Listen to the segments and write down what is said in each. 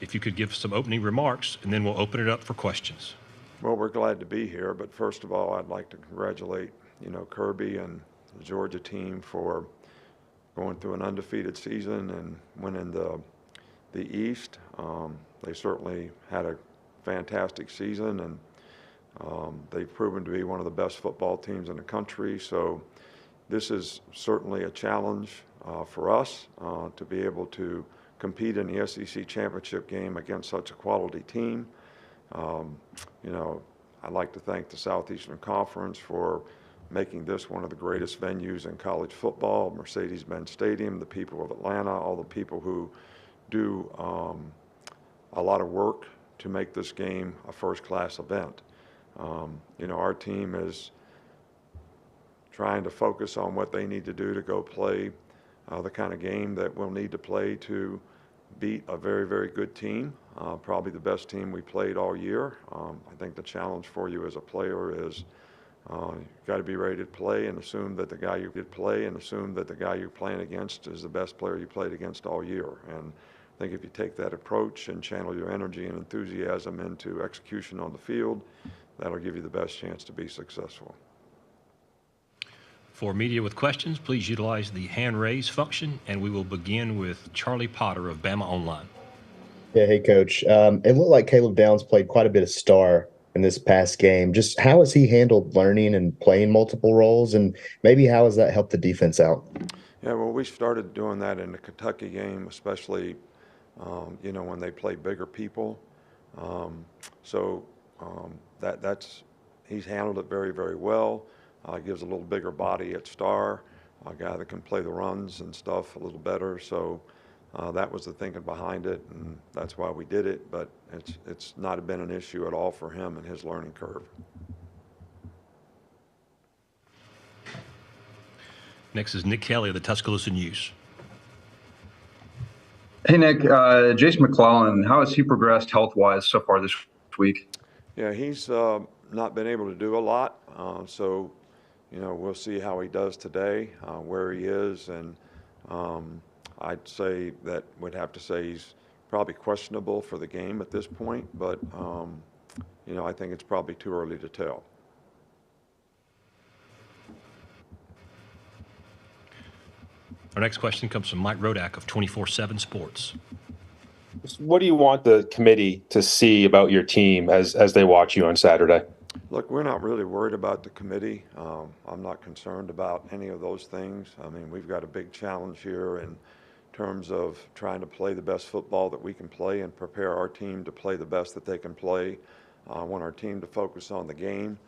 if you could give some opening remarks, and then we'll open it up for questions. Well, we're glad to be here, but first of all, I'd like to congratulate, Kirby and the Georgia team for going through an undefeated season and winning the East. They certainly had a fantastic season, and they've proven to be one of the best football teams in the country. So this is certainly a challenge for us to be able to compete in the SEC championship game against such a quality team. I'd like to thank the Southeastern Conference for making this one of the greatest venues in college football, Mercedes-Benz Stadium, the people of Atlanta, all the people who do a lot of work to make this game a first-class event. Our team is trying to focus on what they need to do to go play the kind of game that we'll need to play to beat a very, very good team, probably the best team we played all year. I think the challenge for you as a player is you've got to be ready to play and assume that the guy you did play and assume that the guy you're playing against is the best player you played against all year. And I think if you take that approach and channel your energy and enthusiasm into execution on the field, that'll give you the best chance to be successful. For media with questions, please utilize the hand raise function, and we will begin with Charlie Potter of BamaOnLine. Yeah, hey, Coach. It looked like Caleb Downs played quite a bit of star in this past game. Just how has he handled learning and playing multiple roles, and maybe how has that helped the defense out? Yeah, well, we started doing that in the Kentucky game, especially, when they play bigger people. He's handled it very, very well. Gives a little bigger body at star, a guy that can play the runs and stuff a little better. So that was the thinking behind it, and that's why we did it. But it's not been an issue at all for him and his learning curve. Next is Nick Kelly of the Tuscaloosa News. Hey, Nick. Jason McLennan, how has he progressed health-wise so far this week? Yeah, he's not been able to do a lot. We'll see how he does today, where he is. And I'd say that we'd have to say he's probably questionable for the game at this point. But, I think it's probably too early to tell. Our next question comes from Mike Rodak of 24/7 Sports. What do you want the committee to see about your team as they watch you on Saturday? Look, we're not really worried about the committee. I'm not concerned about any of those things. I mean, we've got a big challenge here in terms of trying to play the best football that we can play and prepare our team to play the best that they can play. I want our team to focus on the game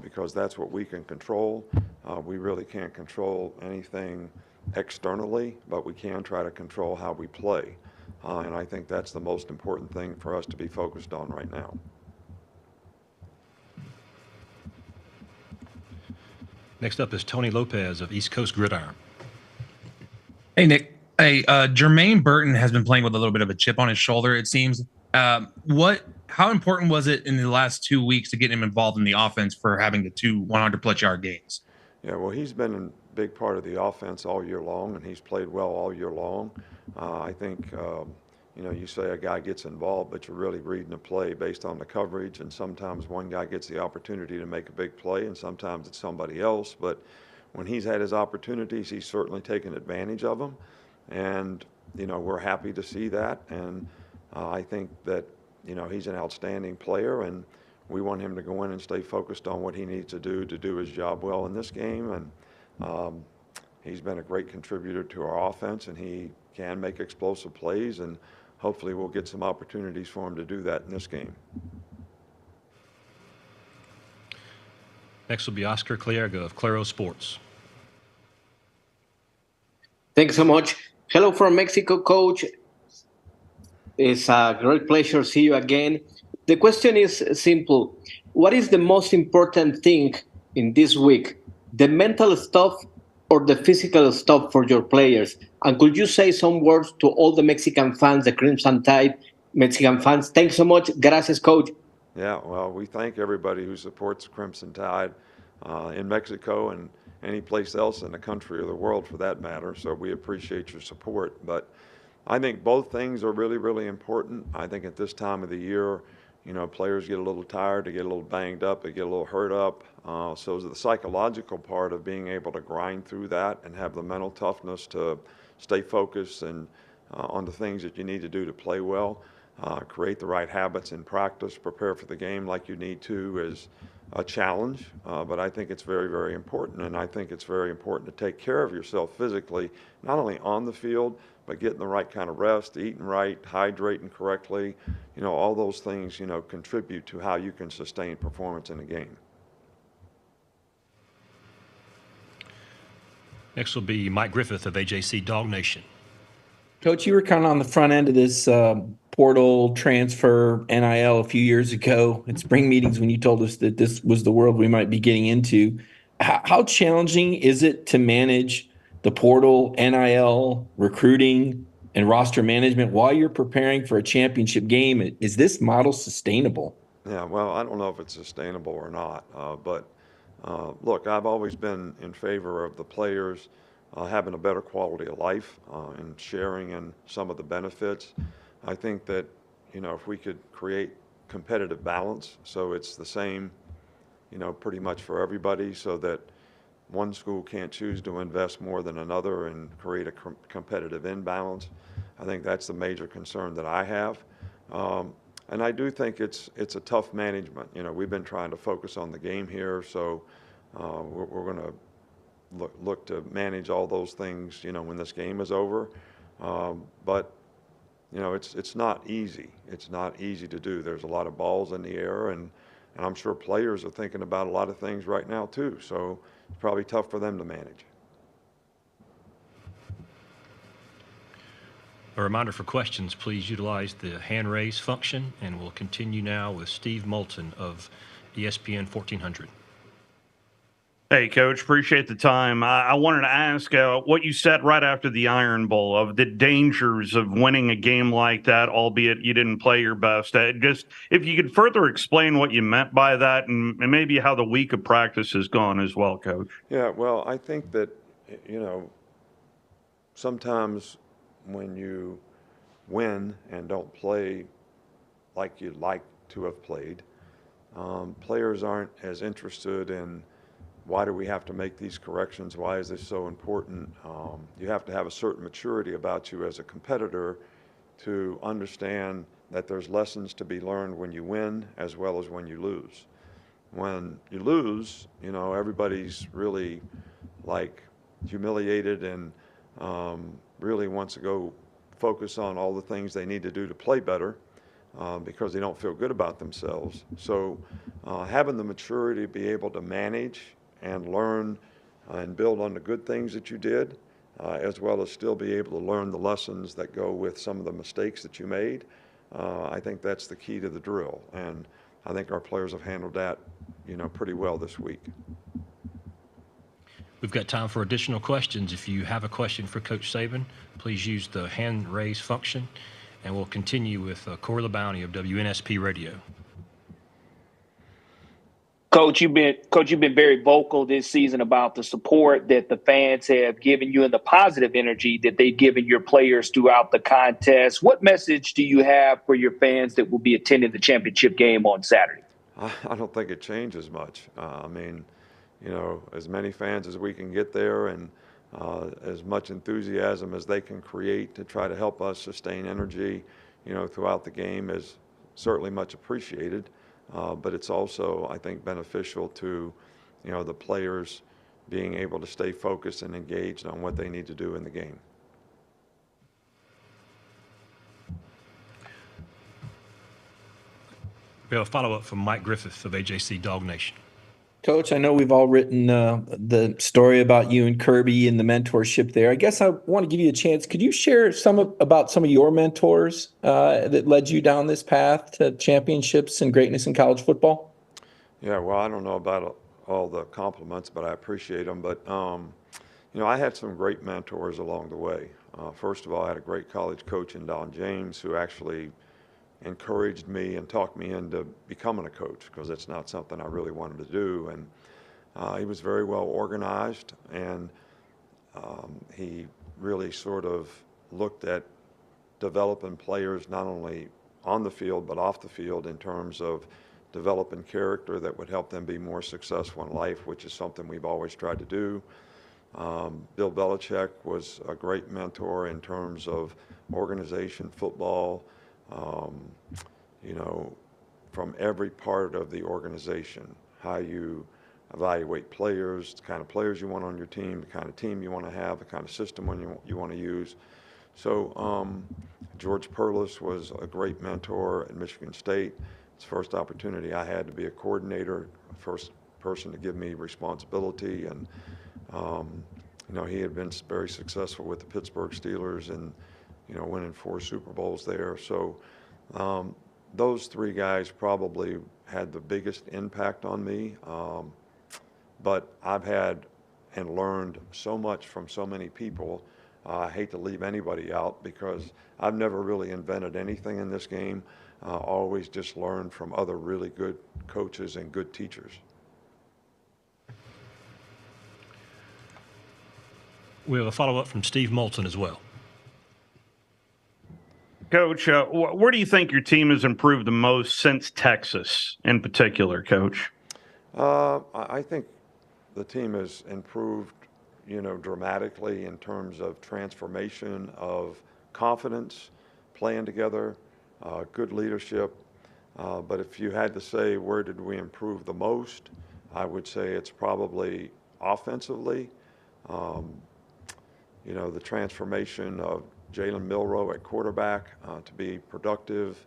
because that's what we can control. We really can't control anything externally, but we can try to control how we play. And I think that's the most important thing for us to be focused on right now. Next up is Tony Lopez of East Coast Gridiron. Hey, Nick. Hey, Jermaine Burton has been playing with a little bit of a chip on his shoulder, it seems. How important was it in the last 2 weeks to get him involved in the offense for having the 2 100-plus yard games? Yeah, well, he's been a big part of the offense all year long, and he's played well all year long. I think, you say a guy gets involved, but you're really reading a play based on the coverage, and sometimes one guy gets the opportunity to make a big play, and sometimes it's somebody else. But when he's had his opportunities, he's certainly taken advantage of them, and, we're happy to see that. And I think that, he's an outstanding player, and we want him to go in and stay focused on what he needs to do his job well in this game. And he's been a great contributor to our offense, and he can make explosive plays, and hopefully we'll get some opportunities for him to do that in this game. Next will be Oscar Clierga of Claro Sports. Thanks so much. Hello from Mexico, Coach. It's a great pleasure to see you again. The question is simple. What is the most important thing in this week? The mental stuff or the physical stuff for your players? And could you say some words to all the Mexican fans, the Crimson Tide Mexican fans? Thanks so much. Gracias, Coach. Yeah, well, we thank everybody who supports Crimson Tide in Mexico and any place else in the country or the world for that matter. So we appreciate your support. But, I think both things are really, really important. I think at this time of the year, players get a little tired, they get a little banged up, they get a little hurt up. So the psychological part of being able to grind through that and have the mental toughness to stay focused and on the things that you need to do to play well, create the right habits in practice, prepare for the game like you need to is a challenge. But I think it's very, very important. And I think it's very important to take care of yourself physically, not only on the field, but getting the right kind of rest, eating right, hydrating correctly, all those things, contribute to how you can sustain performance in a game. Next will be Mike Griffith of AJC Dog Nation. Coach, you were kind of on the front end of this portal transfer NIL a few years ago at spring meetings when you told us that this was the world we might be getting into. How challenging is it to manage the portal, NIL, recruiting, and roster management while you're preparing for a championship game? Is this model sustainable? Yeah, well, I don't know if it's sustainable or not, but look, I've always been in favor of the players having a better quality of life and sharing in some of the benefits. I think that, if we could create competitive balance so it's the same, pretty much for everybody so that one school can't choose to invest more than another and create a competitive imbalance. I think that's the major concern that I have. And I do think it's a tough management. We've been trying to focus on the game here, so we're going to look to manage all those things, when this game is over. But it's not easy. It's not easy to do. There's a lot of balls in the air, and I'm sure players are thinking about a lot of things right now too. So it's probably tough for them to manage. A reminder for questions, please utilize the hand raise function, and we'll continue now with Steve Molton of ESPN 1400. Hey, Coach, appreciate the time. I wanted to ask what you said right after the Iron Bowl of the dangers of winning a game like that, albeit you didn't play your best. Just if you could further explain what you meant by that and maybe how the week of practice has gone as well, Coach. Yeah, well, I think that, sometimes when you win and don't play like you'd like to have played, players aren't as interested in why do we have to make these corrections? Why is this so important? You have to have a certain maturity about you as a competitor to understand that there's lessons to be learned when you win as well as when you lose. When you lose, everybody's really like humiliated and really wants to go focus on all the things they need to do to play better because they don't feel good about themselves. So having the maturity to be able to manage and learn and build on the good things that you did, as well as still be able to learn the lessons that go with some of the mistakes that you made. I think that's the key to the drill. And I think our players have handled that, pretty well this week. We've got time for additional questions. If you have a question for Coach Saban, please use the hand raise function, and we'll continue with Corey LeBounty of WNSP Radio. Coach, you've been very vocal this season about the support that the fans have given you and the positive energy that they've given your players throughout the contest. What message do you have for your fans that will be attending the championship game on Saturday? I don't think it changes much. As many fans as we can get there and as much enthusiasm as they can create to try to help us sustain energy, throughout the game is certainly much appreciated. But it's also, I think, beneficial to, the players being able to stay focused and engaged on what they need to do in the game. We have a follow-up from Mike Griffith of AJC Dog Nation. Coach, I know we've all written the story about you and Kirby and the mentorship there. I guess I want to give you a chance. Could you share about some of your mentors that led you down this path to championships and greatness in college football? Yeah, well, I don't know about all the compliments, but I appreciate them. But, I had some great mentors along the way. First of all, I had a great college coach in Don James who actually encouraged me and talked me into becoming a coach because it's not something I really wanted to do. And he was very well organized, and he really sort of looked at developing players not only on the field but off the field in terms of developing character that would help them be more successful in life, which is something we've always tried to do. Bill Belichick was a great mentor in terms of organization, football, you know, from every part of the organization, how you evaluate players, the kind of players you want on your team, the kind of team you want to have, the kind of system you want to use. So George Perlis was a great mentor at Michigan State. It's the first opportunity I had to be a coordinator, first person to give me responsibility. And, you know, he had been very successful with the Pittsburgh Steelers and, you know, winning 4 Super Bowls there. So those 3 guys probably had the biggest impact on me. But I've had and learned so much from so many people. I hate to leave anybody out because I've never really invented anything in this game. Always just learned from other really good coaches and good teachers. We have a follow-up from Steve Molton as well. Coach, where do you think your team has improved the most since Texas in particular, Coach? I think the team has improved, you know, dramatically in terms of transformation of confidence, playing together, good leadership. But if you had to say where did we improve the most, I would say it's probably offensively. You know, the transformation of Jalen Milroe at quarterback to be productive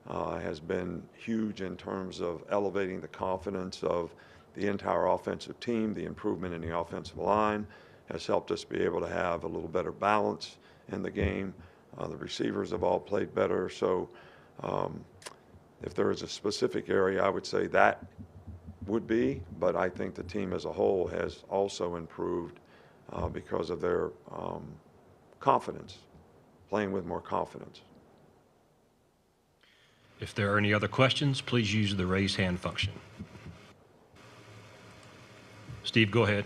has been huge in terms of elevating the confidence of the entire offensive team. The improvement in the offensive line has helped us be able to have a little better balance in the game. The receivers have all played better. So if there is a specific area, I would say that would be, but I think the team as a whole has also improved because of their confidence, playing with more confidence. If there are any other questions, please use the raise hand function. Steve, go ahead.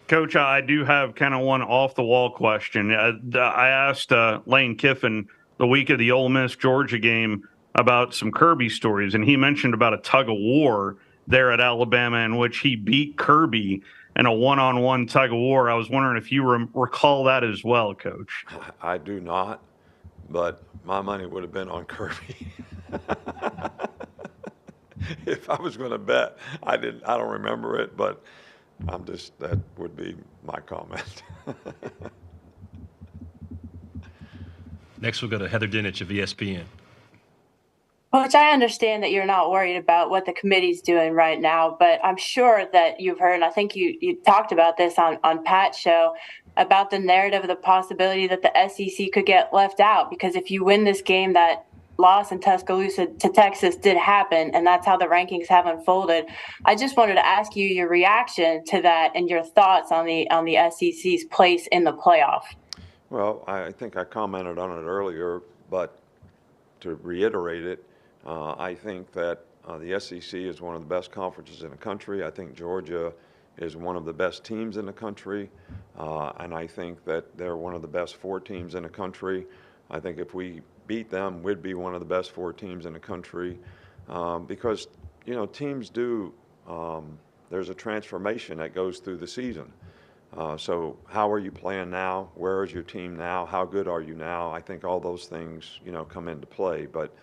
Coach, I do have kind of one off-the-wall question. I asked Lane Kiffin the week of the Ole Miss Georgia game about some Kirby stories, and he mentioned about a tug-of-war there at Alabama in which he beat Kirby in a one-on-one tug-of-war. I was wondering if you recall that as well, Coach. I do not, but my money would have been on Kirby. If I was going to bet, I don't remember it, but that would be my comment. Next, we'll go to Heather Dinich of ESPN. Coach, I understand that you're not worried about what the committee's doing right now, but I'm sure that you've heard, and I think you talked about this on Pat's show, about the narrative of the possibility that the SEC could get left out, because if you win this game, that loss in Tuscaloosa to Texas did happen, and that's how the rankings have unfolded. I just wanted to ask you your reaction to that and your thoughts on the SEC's place in the playoff. Well, I think I commented on it earlier, but to reiterate it, I think that the SEC is one of the best conferences in the country. I think Georgia is one of the best teams in the country, and I think that they're one of the best 4 teams in the country. I think if we beat them, we'd be one of the best 4 teams in the country because, you know, teams do, there's a transformation that goes through the season. So how are you playing now? Where is your team now? How good are you now? I think all those things, you know, come into play. But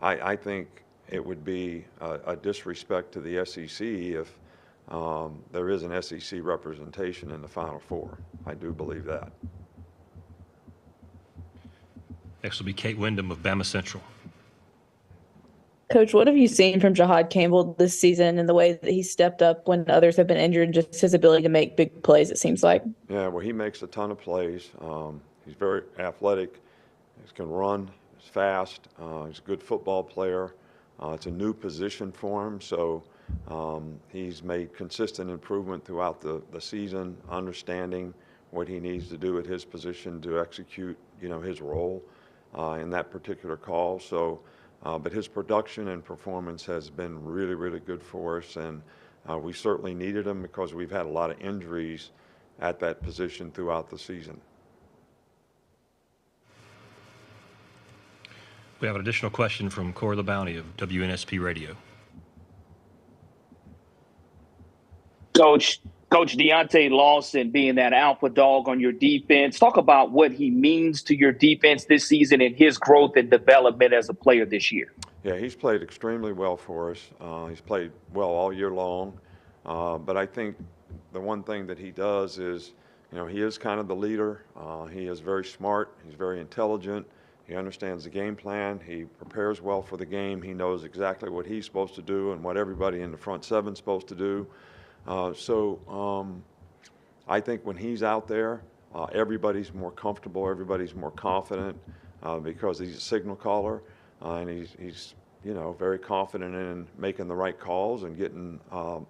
I think it would be a disrespect to the SEC if there is an SEC representation in the Final Four. I do believe that. Next will be Kate Wyndham of Bama Central. Coach, what have you seen from Jihad Campbell this season and the way that he stepped up when others have been injured and just his ability to make big plays, it seems like? Yeah, well, he makes a ton of plays. He's very athletic. He can run. He's fast. He's a good football player. It's a new position for him, so he's made consistent improvement throughout the season, understanding what he needs to do at his position to execute, you know, his role in that particular call. So, but his production and performance has been really, really good for us, and we certainly needed him because we've had a lot of injuries at that position throughout the season. We have an additional question from Corey LeBounty of WNSP Radio. Coach Deontay Lawson being that alpha dog on your defense, talk about what he means to your defense this season and his growth and development as a player this year. Yeah, he's played extremely well for us. He's played well all year long. But I think the one thing that he does is, he is kind of the leader. He is very smart. He's very intelligent. He understands the game plan. He prepares well for the game. He knows exactly what he's supposed to do and what everybody in the front seven is supposed to do. I think when he's out there, everybody's more comfortable, everybody's more confident because he's a signal caller and he's very confident in making the right calls and getting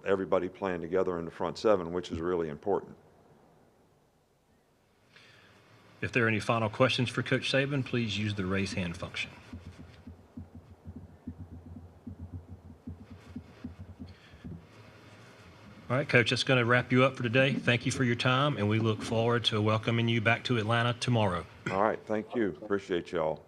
everybody playing together in the front seven, which is really important. If there are any final questions for Coach Saban, please use the raise hand function. All right, Coach, that's going to wrap you up for today. Thank you for your time, and we look forward to welcoming you back to Atlanta tomorrow. All right, thank you. Appreciate y'all.